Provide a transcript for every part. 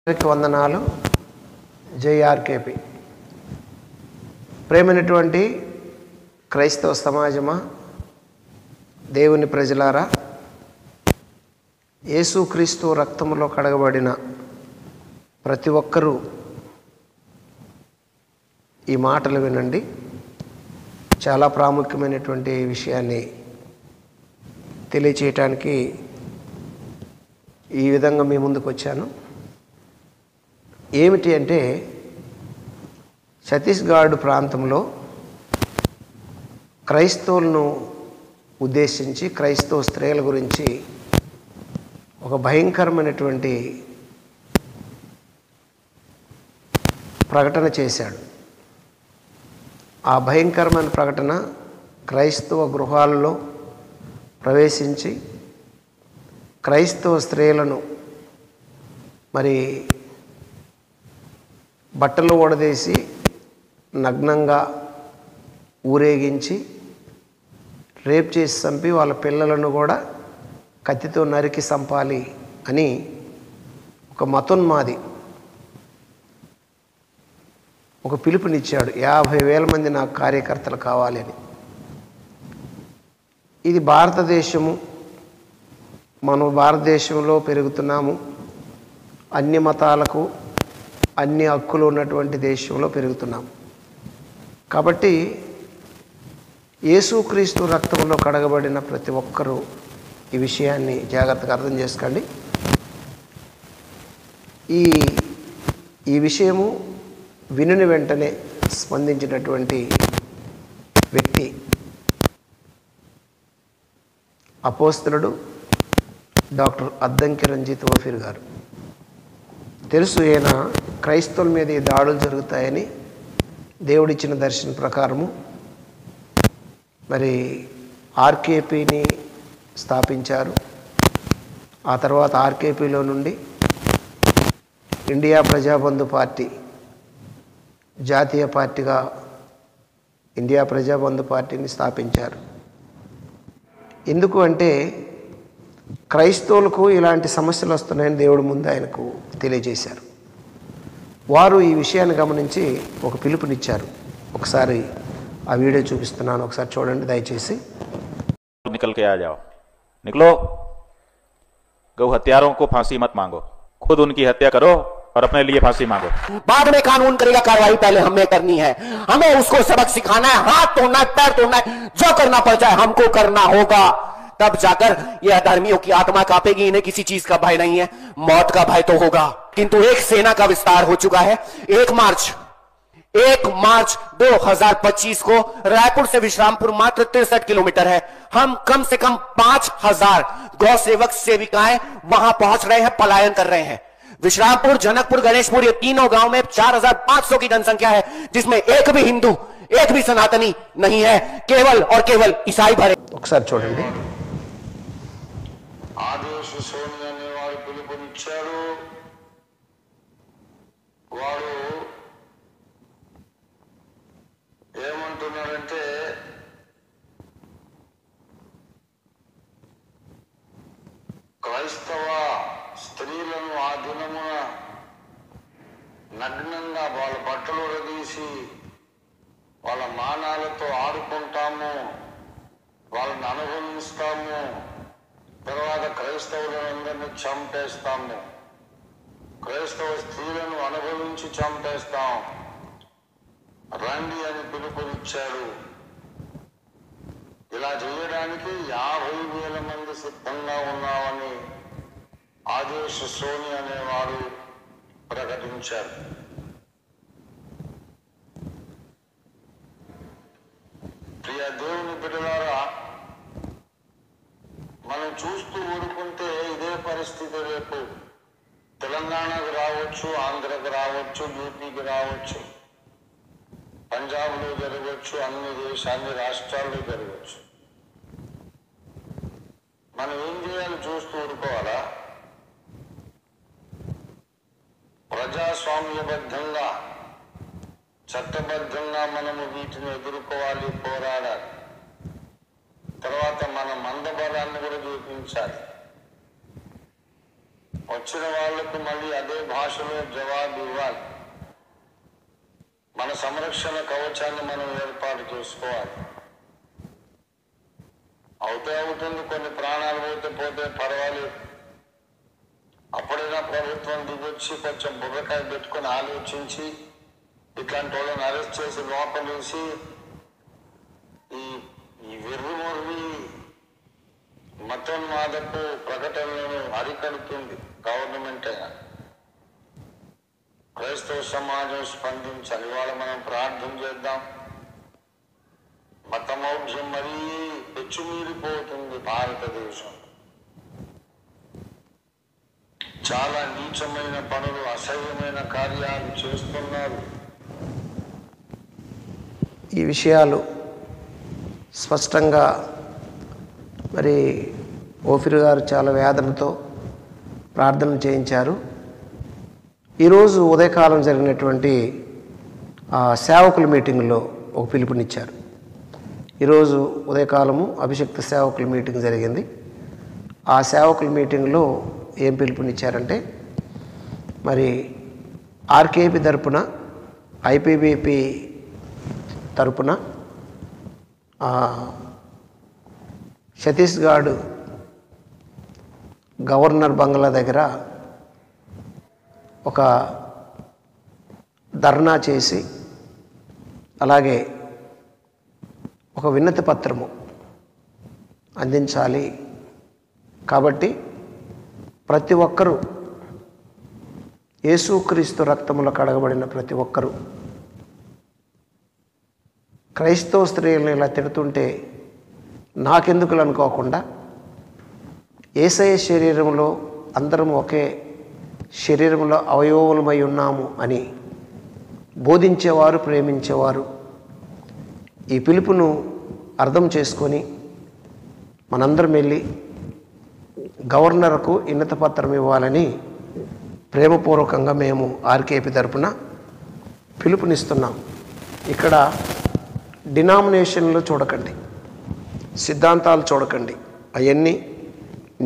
వందనాలు. జేఆర్కేపీ. ప్రేమైనటువంటి క్రైస్తవ సమాజమా, దేవుని ప్రజలారా, యేసుక్రీస్తు రక్తములో కడగబడిన ప్రతి ఒక్కరూ ఈ మాటలు వినండి. చాలా ప్రాముఖ్యమైనటువంటి విషయాన్ని తెలియచేయటానికి ఈ విధంగా మీ ముందుకు వచ్చాను. ఏమిటి అంటే, ఛత్తీస్గఢ్ ప్రాంతంలో క్రైస్తవులను ఉద్దేశించి క్రైస్తవ స్త్రీల గురించి ఒక భయంకరమైనటువంటి ప్రకటన చేశాడు. ఆ భయంకరమైన ప్రకటన క్రైస్తవ గృహాలలో ప్రవేశించి క్రైస్తవ స్త్రీలను మరి బట్టలు ఊడదీసి నగ్నంగా ఊరేగించి రేప్ చేసి చంపి వాళ్ళ పిల్లలను కూడా కత్తితో నరికి చంపాలి అని ఒక మతోన్మాది ఒక పిలుపునిచ్చాడు. 50,000 మంది నాకు కార్యకర్తలు కావాలి అని. ఇది భారతదేశము, మనం భారతదేశంలో పెరుగుతున్నాము. అన్ని మతాలకు అన్ని హక్కులు ఉన్నటువంటి దేశంలో పెరుగుతున్నాం. కాబట్టి యేసుక్రీస్తు రక్తంలో కడగబడిన ప్రతి ఒక్కరూ ఈ విషయాన్ని జాగ్రత్తగా అర్థం చేసుకోండి. ఈ విషయము వినిన వెంటనే స్పందించినటువంటి వ్యక్తి అపోస్తలుడు డాక్టర్ అద్దంకి రంజిత్ ఓఫీర్ గారు. తెలుసు, ఈయన క్రైస్తవుల మీద ఈ దాడులు జరుగుతాయని దేవుడిచ్చిన దర్శనం ప్రకారము మరి ఆర్కేపీని స్థాపించారు. ఆ తర్వాత ఆర్కేపీలో నుండి ఇండియా ప్రజాబంధు పార్టీ జాతీయ పార్టీగా ఇండియా ప్రజాబంధు పార్టీని స్థాపించారు. ఎందుకు అంటే, క్రైస్తవులకు ఇలాంటి సమస్యలు వస్తున్నాయని దేవుడి ముందు ఆయనకు తెలియజేశారు. వారు ఈ విషయాన్ని గమనించి ఒక పిలుపునిచ్చారు. ఒకసారి ఆ వీడియో చూపిస్తున్నాను, ఒకసారి చూడండి దయచేసి. निकल के आ जाओ, निकलो। गौ हत्यारों को फांसी मत मांगो, खुद उनकी हत्या करो और अपने लिए फांसी मांगो। बाद में कानून करेगा कार्रवाई, पहले हमें करनी है। हमें उसको सबक सिखाना है, हाथ तोड़ना है, पैर तोड़ना है, जो करना पड़ जाए हमको करना होगा। तब जाकर यह अधर्मियों की आत्मा कांपेगी। इन्हें किसी चीज का भय नहीं है, मौत का भय तो होगा। किंतु एक सेना का विस्तार हो चुका है। 1 मार्च 2025 को रायपुर से विश्रामपुर मात्र 63 किलोमीटर है। हम कम से कम 5,000 गौ सेवक सेविकाएं वहां पहुंच रहे हैं, पलायन कर रहे हैं। विश्रामपुर, जनकपुर, गणेशपुर, ये तीनों गांव में 4,500 की जनसंख्या है, जिसमें एक भी हिंदू, एक भी सनातनी नहीं है, केवल और केवल ईसाई भरे। ఒకసారి చూడండి. ఆదేశ సోని అనేవాడు పిలుపునిచ్చాడు. వాడు ఏమంటున్నాడంటే, క్రైస్తవ స్త్రీలను ఆ దినమున నగ్నంగా వాళ్ళ బట్టలు ఉడదీసి వాళ్ళ మానాలతో ఆడుకుంటాము, వాళ్ళని అనుభవిస్తాము, తర్వాత క్రైస్తవులందరినీ చంపేస్తాము, క్రైస్తవ స్త్రీలను అనుభవించి చంపేస్తాం, రండి అని పిలుపునిచ్చాడు. ఇలా చేయడానికి 50,000 మంది సిద్ధంగా ఉన్నామని ఆదేశ సోని అనేవాడు ప్రకటించారు. ప్రియ దేవుని బిడ్డలారా, మనం చూస్తూ ఊరుకుంటే ఇదే పరిస్థితి రేపు తెలంగాణకు రావచ్చు, ఆంధ్రకు రావచ్చు, యూపీకి రావచ్చు, పంజాబ్లో జరగవచ్చు, అన్ని రాష్ట్రాల్లో జరగవచ్చు. మనం ఏం చేయాలి? చూస్తూ ఊరుకోవాలా? ప్రజాస్వామ్యబద్ధంగా, చట్టబద్ధంగా మనము వీటిని ఎదుర్కోవాలి, పోరాడాలి. తర్వాత మన మందబలాన్ని కూడా చూపించాలి. వచ్చిన వాళ్లకు మళ్ళీ అదే భాషలో జవాబు ఇవ్వాలి. మన సంరక్షణ కవచాన్ని మనం ఏర్పాటు చేసుకోవాలి. అవుతుంది, కొన్ని ప్రాణాలు పోతే పర్వాలేదు. అప్పుడైనా ప్రభుత్వం దిగొచ్చి కొంచెం బుర్రకాయ పెట్టుకొని ఆలోచించి ఇట్లాంటి వాళ్ళని అరెస్ట్ చేసి లోపలేసి ఈ వెర్రిమొర్రి మతోన్మాదపు ప్రకటనలను అరికడుతుంది గవర్నమెంట్ అయినా. క్రైస్తవ సమాజం స్పందించాలి. ఇవాళ మనం ప్రార్థన చేద్దాం. మతమౌఢ్యం మరీ పెచ్చుమీరిపోతుంది భారతదేశం. చాలా నీచమైన పనులు, అసహ్యమైన కార్యాలు చేస్తున్నారు. ఈ విషయాలు స్పష్టంగా మరి ఓఫిర్ గారు చాలా వేదనతో ప్రార్థన చేయించారు. ఈరోజు ఉదయకాలం జరిగినటువంటి సేవకుల మీటింగ్లో ఒక పిలుపునిచ్చారు. ఈరోజు ఉదయకాలము అభిషక్త సేవకుల మీటింగ్ జరిగింది. ఆ సేవకుల మీటింగ్లో ఏం పిలుపునిచ్చారంటే, మరి ఆర్కేపీ తరపున, ఐపీబీపీ తరపున ఛత్తీస్గఢ్ గవర్నర్ బంగ్లా దగ్గర ఒక ధర్నా చేసి, అలాగే ఒక విన్నతి పత్రము అందించాలి. కాబట్టి ప్రతి ఒక్కరూ, యేసుక్రీస్తు రక్తములో కడగబడిన ప్రతి ఒక్కరూ, క్రైస్తవ స్త్రీలను ఇలా తిడుతుంటే నాకెందుకు అనుకోకుండా, యేసయ్య శరీరంలో అందరం ఒకే శరీరంలో అవయవములమై ఉన్నాము అని బోధించేవారు, ప్రేమించేవారు ఈ పిలుపును అర్థం చేసుకొని మనందరం వెళ్ళి గవర్నర్కు విన్నతి పత్రం ఇవ్వాలని ప్రేమపూర్వకంగా మేము ఆర్కేపీ తరపున పిలుపునిస్తున్నాం. ఇక్కడ డినామినేషన్లు చూడకండి, సిద్ధాంతాలు చూడకండి. అవన్నీ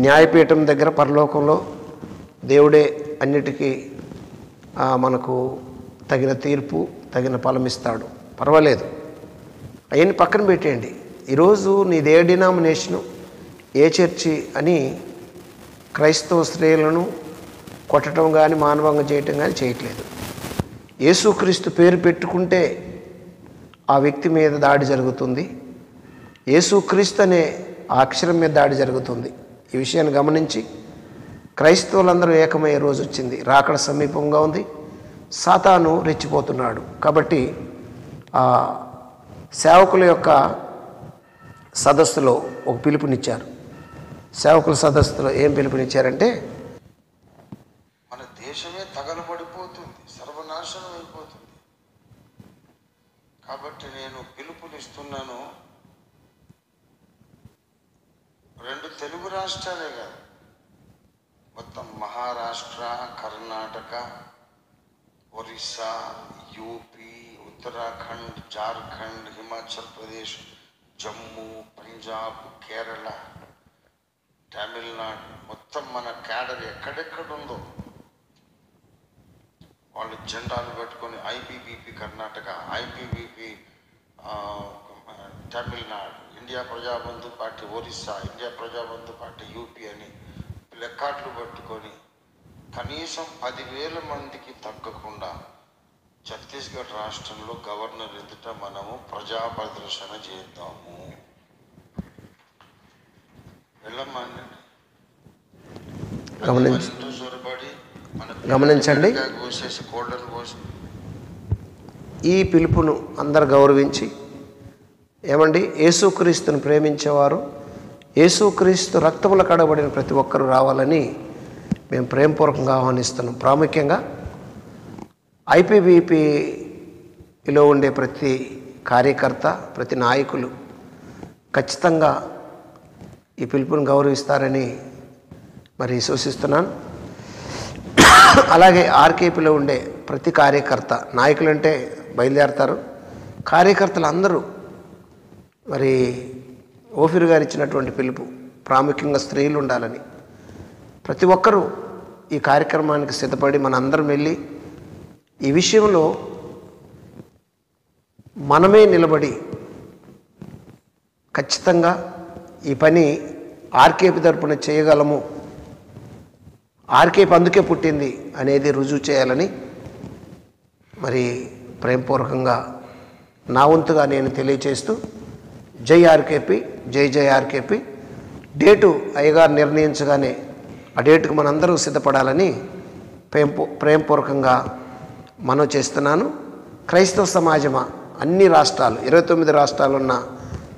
న్యాయపీఠం దగ్గర పరలోకంలో దేవుడే అన్నిటికీ మనకు తగిన తీర్పు, తగిన ఫలం ఇస్తాడు. పర్వాలేదు, అవన్నీ పక్కన పెట్టేయండి. ఈరోజు నీదే డినామినేషను, ఏ చర్చి అని క్రైస్తవ స్త్రీలను కొట్టడం కానీ మానభంగం చేయటం కానీ చేయట్లేదు. యేసుక్రీస్తు పేరు పెట్టుకుంటే ఆ వ్యక్తి మీద దాడి జరుగుతుంది. యేసుక్రీస్తు అనే ఆ అక్షరం మీద దాడి జరుగుతుంది. ఈ విషయాన్ని గమనించి క్రైస్తవులందరూ ఏకమయ్యే రోజు వచ్చింది. రాకడ సమీపంగా ఉంది. సాతాను రెచ్చిపోతున్నాడు. కాబట్టి ఆ సేవకుల యొక్క సదస్సులో ఒక పిలుపునిచ్చారు. సేవకుల సదస్సులో ఏం పిలుపునిచ్చారంటే, మన దేశమే తగలబడిపోతుంది, సర్వనాశనం అయిపోతుంది. కాబట్టి నేను పిలుపునిస్తున్నాను. 2 తెలుగు రాష్ట్రాలే కాదు, మొత్తం మహారాష్ట్ర, కర్ణాటక, ఒరిస్సా, యూపీ, ఉత్తరాఖండ్, జార్ఖండ్, హిమాచల్ ప్రదేశ్, జమ్మూ, పంజాబ్, కేరళ, తమిళనాడు, మొత్తం మన క్యాడర్ ఎక్కడెక్కడుందో వాళ్ళు జెండాలు పెట్టుకొని IPBP Karnataka, IPBP Tamil Nadu, India Prajabandhu party Orissa, India Prajabandhu party UP అని లెక్కాట్లు పెట్టుకొని కనీసం 10,000 మందికి తగ్గకుండా ఛత్తీస్గఢ్ రాష్ట్రంలో గవర్నర్ ఎదుట మనము ప్రజా ప్రదర్శన చేద్దాము. గమనించండి. ఈ పిలుపును అందరు గౌరవించి, ఏమండి, యేసుక్రీస్తును ప్రేమించేవారు, యేసుక్రీస్తు రక్తముల కడబడిన ప్రతి ఒక్కరూ రావాలని మేము ప్రేమపూర్వకంగా ఆహ్వానిస్తున్నాం. ప్రాముఖ్యంగా ఐపీబీపీలో ఉండే ప్రతి కార్యకర్త, ప్రతి నాయకులు ఖచ్చితంగా ఈ పిలుపును గౌరవిస్తారని మరి సూచిస్తున్నాను. అలాగే ఆర్కేపీలో ఉండే ప్రతి కార్యకర్త, నాయకులు అంటే బయలుదేరతారు, కార్యకర్తలు అందరూ మరి ఓఫిర్ గారు ఇచ్చినటువంటి పిలుపు, ప్రాముఖ్యంగా స్త్రీలు ఉండాలని, ప్రతి ఒక్కరూ ఈ కార్యక్రమానికి సిద్ధపడి మనందరం వెళ్ళి ఈ విషయంలో మనమే నిలబడి ఖచ్చితంగా ఈ పని ఆర్కేపీ తరపున చేయగలము, ఆర్కేపీ అందుకే పుట్టింది అనేది రుజువు చేయాలని మరి ప్రేమపూర్వకంగా నా వంతుగా నేను తెలియచేస్తూ జై ఆర్కేపీ, జై జై ఆర్కేపీ. డేటు అయ్యగారు నిర్ణయించగానే ఆ డేటుకు మనందరూ సిద్ధపడాలని ప్రేమపూర్వకంగా మనవి చేస్తున్నాను. క్రైస్తవ సమాజమా అన్ని రాష్ట్రాలు 29 రాష్ట్రాలు ఉన్న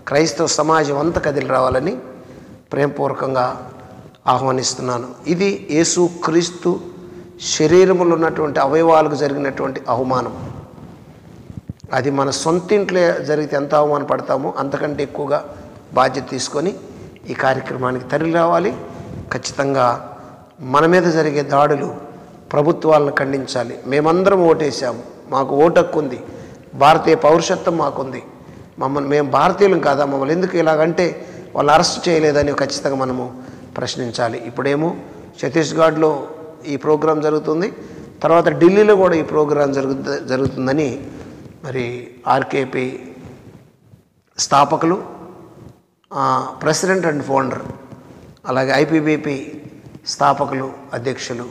క్రైస్తవ సమాజం అంతా కదిలి రావాలని ప్రేమపూర్వకంగా ఆహ్వానిస్తున్నాను. ఇది యేసు క్రీస్తు శరీరములో ఉన్నటువంటి అవయవాలకు జరిగినటువంటి అవమానం. అది మన సొంతింట్లో జరిగితే ఎంత అవమానపడతామో అంతకంటే ఎక్కువగా బాధ్యత తీసుకొని ఈ కార్యక్రమానికి తరలి రావాలి. ఖచ్చితంగా మన మీద జరిగే దాడులు ప్రభుత్వాలను ఖండించాలి. మేమందరం ఓటేసాము, మాకు ఓటు హక్కు ఉంది, భారతీయ పౌరుషత్వం మాకుంది. మేము భారతీయులం కాదా, మమ్మల్ని ఎందుకు ఇలాగంటే వాళ్ళు అరెస్ట్ చేయలేదని ఖచ్చితంగా మనము ప్రశ్నించాలి. ఇప్పుడేమో ఛత్తీస్గఢ్లో ఈ ప్రోగ్రాం జరుగుతుంది, తర్వాత ఢిల్లీలో కూడా ఈ ప్రోగ్రాం జరుగుతుందని మరి ఆర్కేపీ స్థాపకులు, ప్రెసిడెంట్ అండ్ ఫౌండర్, అలాగే ఐపీబీపీ స్థాపకులు, అధ్యక్షులు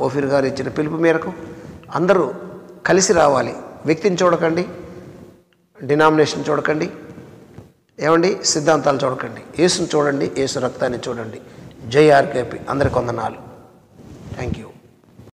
ఓఫీర్ గారు ఇచ్చిన పిలుపు మేరకు అందరూ కలిసి రావాలి. వ్యక్తిని చూడకండి, డినామినేషన్ చూడకండి, ఏమండి సిద్ధాంతాలు చూడకండి, యేసుని చూడండి, యేసు రక్తాన్ని చూడండి. జై ఆర్కేపీ. అందరికి వందనాలు. Thank you.